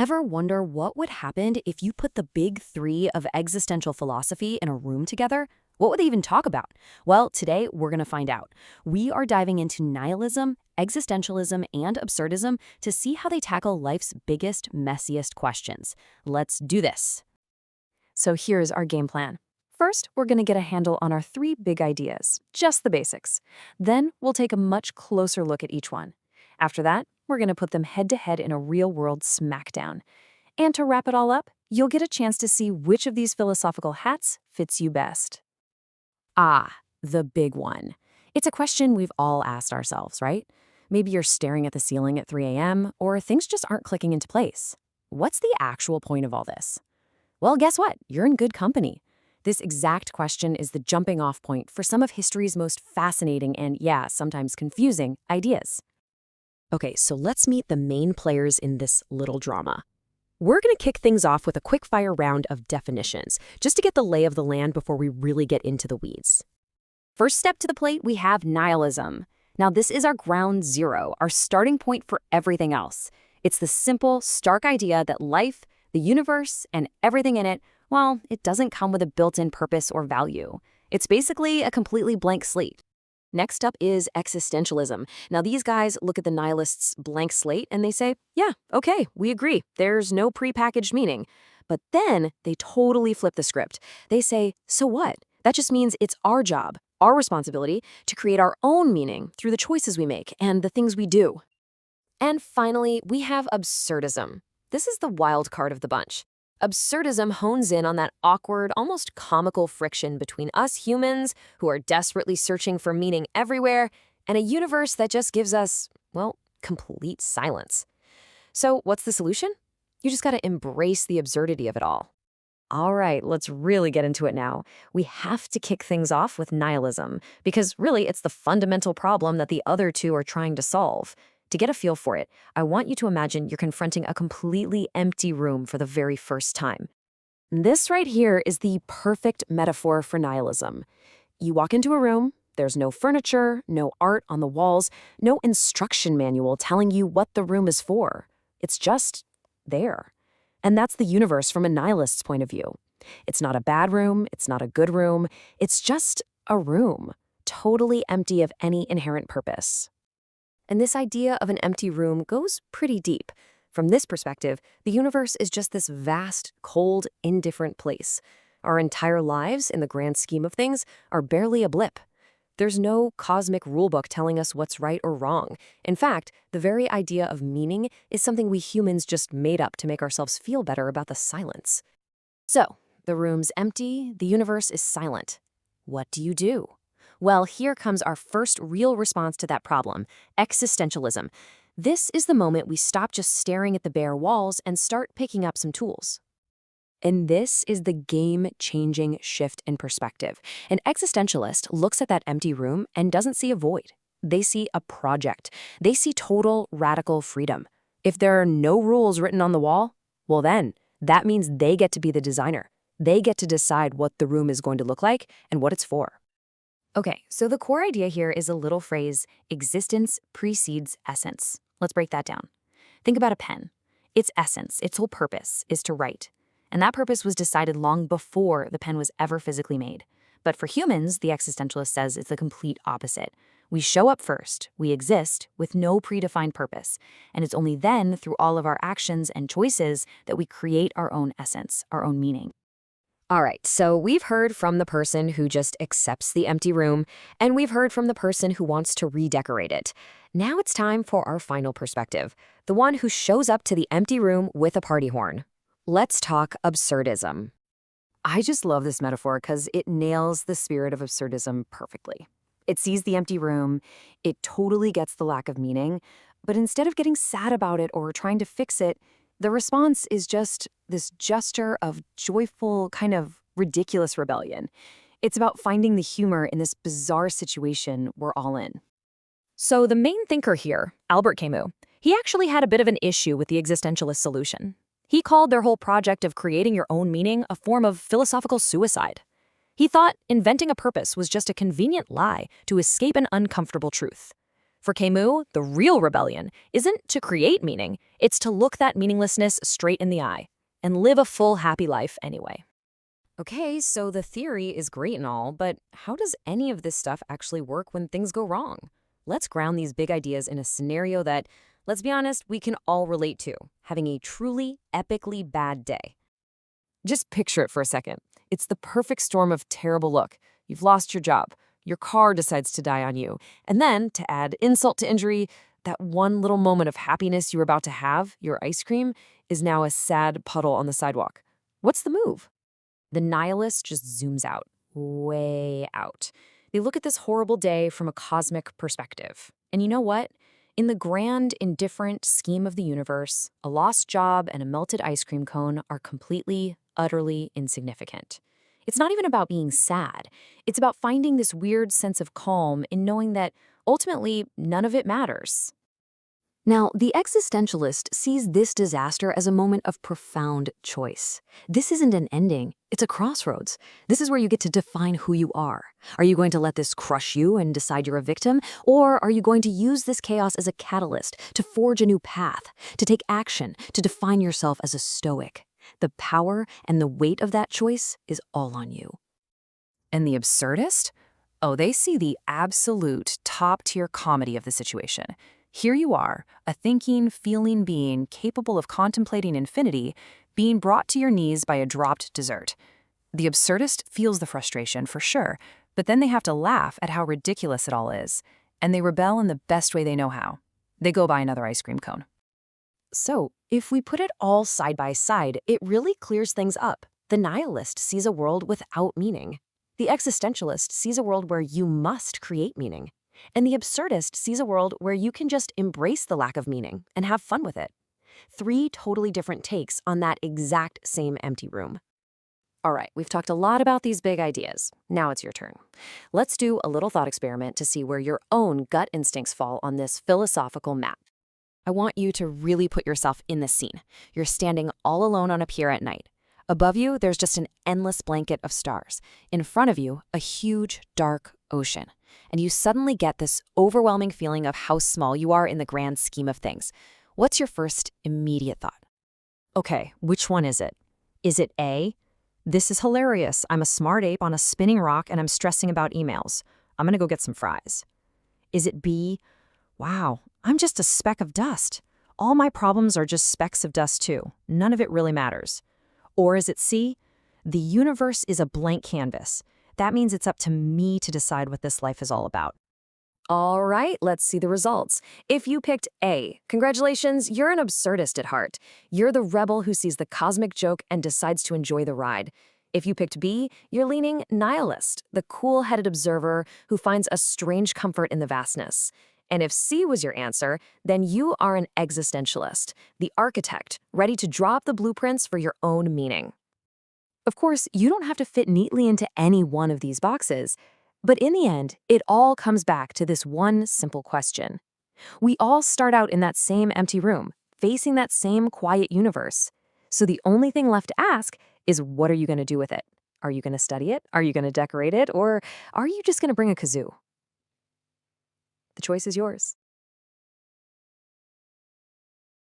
Ever wonder what would happen if you put the big three of existential philosophy in a room together? What would they even talk about? Well, today we're going to find out. We are diving into nihilism, existentialism, and absurdism to see how they tackle life's biggest, messiest questions. Let's do this. So here's our game plan. First, we're going to get a handle on our three big ideas, just the basics. Then we'll take a much closer look at each one. After that, we're going to put them head-to-head in a real-world smackdown. And to wrap it all up, you'll get a chance to see which of these philosophical hats fits you best. The big one. It's a question we've all asked ourselves, right? Maybe you're staring at the ceiling at 3 a.m., or things just aren't clicking into place. What's the actual point of all this? Well, guess what? You're in good company. This exact question is the jumping-off point for some of history's most fascinating and, yeah, sometimes confusing ideas. Okay, so let's meet the main players in this little drama. We're going to kick things off with a quick-fire round of definitions, just to get the lay of the land before we really get into the weeds. First step to the plate, we have nihilism. Now, this is our ground zero, our starting point for everything else. It's the simple, stark idea that life, the universe, and everything in it, well, it doesn't come with a built-in purpose or value. It's basically a completely blank slate. Next up is existentialism. Now, these guys look at the nihilists' blank slate and they say, yeah, okay, we agree. There's no prepackaged meaning. But then they totally flip the script. They say, so what? That just means it's our job, our responsibility, to create our own meaning through the choices we make and the things we do. And finally, we have absurdism. This is the wild card of the bunch. Absurdism hones in on that awkward, almost comical friction between us humans, who are desperately searching for meaning everywhere, and a universe that just gives us, well, complete silence. So what's the solution? You just gotta embrace the absurdity of it all. All right, let's really get into it now. We have to kick things off with nihilism, because really it's the fundamental problem that the other two are trying to solve. To get a feel for it, I want you to imagine you're confronting a completely empty room for the very first time. This right here is the perfect metaphor for nihilism. You walk into a room, there's no furniture, no art on the walls, no instruction manual telling you what the room is for. It's just there. And that's the universe from a nihilist's point of view. It's not a bad room, it's not a good room, it's just a room, totally empty of any inherent purpose. And this idea of an empty room goes pretty deep. From this perspective, the universe is just this vast, cold, indifferent place. Our entire lives, in the grand scheme of things, are barely a blip. There's no cosmic rulebook telling us what's right or wrong. In fact, the very idea of meaning is something we humans just made up to make ourselves feel better about the silence. So, the room's empty, the universe is silent. What do you do? Well, here comes our first real response to that problem, existentialism. This is the moment we stop just staring at the bare walls and start picking up some tools. And this is the game-changing shift in perspective. An existentialist looks at that empty room and doesn't see a void. They see a project. They see total, radical freedom. If there are no rules written on the wall, well then, that means they get to be the designer. They get to decide what the room is going to look like and what it's for. Okay, so the core idea here is a little phrase, existence precedes essence. Let's break that down. Think about a pen. Its essence, its whole purpose, is to write. And that purpose was decided long before the pen was ever physically made. But for humans, the existentialist says it's the complete opposite. We show up first, we exist, with no predefined purpose. And it's only then, through all of our actions and choices, that we create our own essence, our own meaning. All right, so we've heard from the person who just accepts the empty room, and we've heard from the person who wants to redecorate it. Now it's time for our final perspective, the one who shows up to the empty room with a party horn. Let's talk absurdism. I just love this metaphor because it nails the spirit of absurdism perfectly. It sees the empty room, it totally gets the lack of meaning, but instead of getting sad about it or trying to fix it, the response is just this gesture of joyful, kind of ridiculous rebellion. It's about finding the humor in this bizarre situation we're all in. So the main thinker here, Albert Camus, he actually had a bit of an issue with the existentialist solution. He called their whole project of creating your own meaning a form of philosophical suicide. He thought inventing a purpose was just a convenient lie to escape an uncomfortable truth. For Camus, the real rebellion isn't to create meaning, it's to look that meaninglessness straight in the eye and live a full, happy life anyway. Okay, so the theory is great and all, but how does any of this stuff actually work when things go wrong? Let's ground these big ideas in a scenario that, let's be honest, we can all relate to, having a truly, epically bad day. Just picture it for a second. It's the perfect storm of terrible luck. You've lost your job. Your car decides to die on you. And then, to add insult to injury, that one little moment of happiness you were about to have, your ice cream, is now a sad puddle on the sidewalk. What's the move? The nihilist just zooms out, way out. They look at this horrible day from a cosmic perspective. And you know what? In the grand, indifferent scheme of the universe, a lost job and a melted ice cream cone are completely, utterly insignificant. It's not even about being sad. It's about finding this weird sense of calm in knowing that ultimately none of it matters. Now, the existentialist sees this disaster as a moment of profound choice. This isn't an ending, it's a crossroads. This is where you get to define who you are. Are you going to let this crush you and decide you're a victim? Or are you going to use this chaos as a catalyst to forge a new path, to take action, to define yourself as a stoic? The power and the weight of that choice is all on you. And the absurdist? Oh, they see the absolute top-tier comedy of the situation. Here you are, a thinking, feeling being capable of contemplating infinity, being brought to your knees by a dropped dessert. The absurdist feels the frustration, for sure, but then they have to laugh at how ridiculous it all is, and they rebel in the best way they know how. They go buy another ice cream cone. So, if we put it all side by side, it really clears things up. The nihilist sees a world without meaning. The existentialist sees a world where you must create meaning. And the absurdist sees a world where you can just embrace the lack of meaning and have fun with it. 3 totally different takes on that exact same empty room. All right, we've talked a lot about these big ideas. Now it's your turn. Let's do a little thought experiment to see where your own gut instincts fall on this philosophical map. I want you to really put yourself in the scene. You're standing all alone on a pier at night. Above you, there's just an endless blanket of stars. In front of you, a huge, dark ocean. And you suddenly get this overwhelming feeling of how small you are in the grand scheme of things. What's your first immediate thought? Okay, which one is it? Is it A, this is hilarious, I'm a smart ape on a spinning rock and I'm stressing about emails. I'm gonna go get some fries. Is it B, wow, I'm just a speck of dust. All my problems are just specks of dust too. None of it really matters. Or is it C, the universe is a blank canvas. That means it's up to me to decide what this life is all about. All right, let's see the results. If you picked A, congratulations, you're an absurdist at heart. You're the rebel who sees the cosmic joke and decides to enjoy the ride. If you picked B, you're leaning nihilist, the cool-headed observer who finds a strange comfort in the vastness. And if C was your answer, then you are an existentialist, the architect, ready to drop the blueprints for your own meaning. Of course, you don't have to fit neatly into any one of these boxes, but in the end, it all comes back to this one simple question. We all start out in that same empty room, facing that same quiet universe. So the only thing left to ask is, what are you going to do with it? Are you going to study it? Are you going to decorate it? Or are you just going to bring a kazoo? The choice is yours.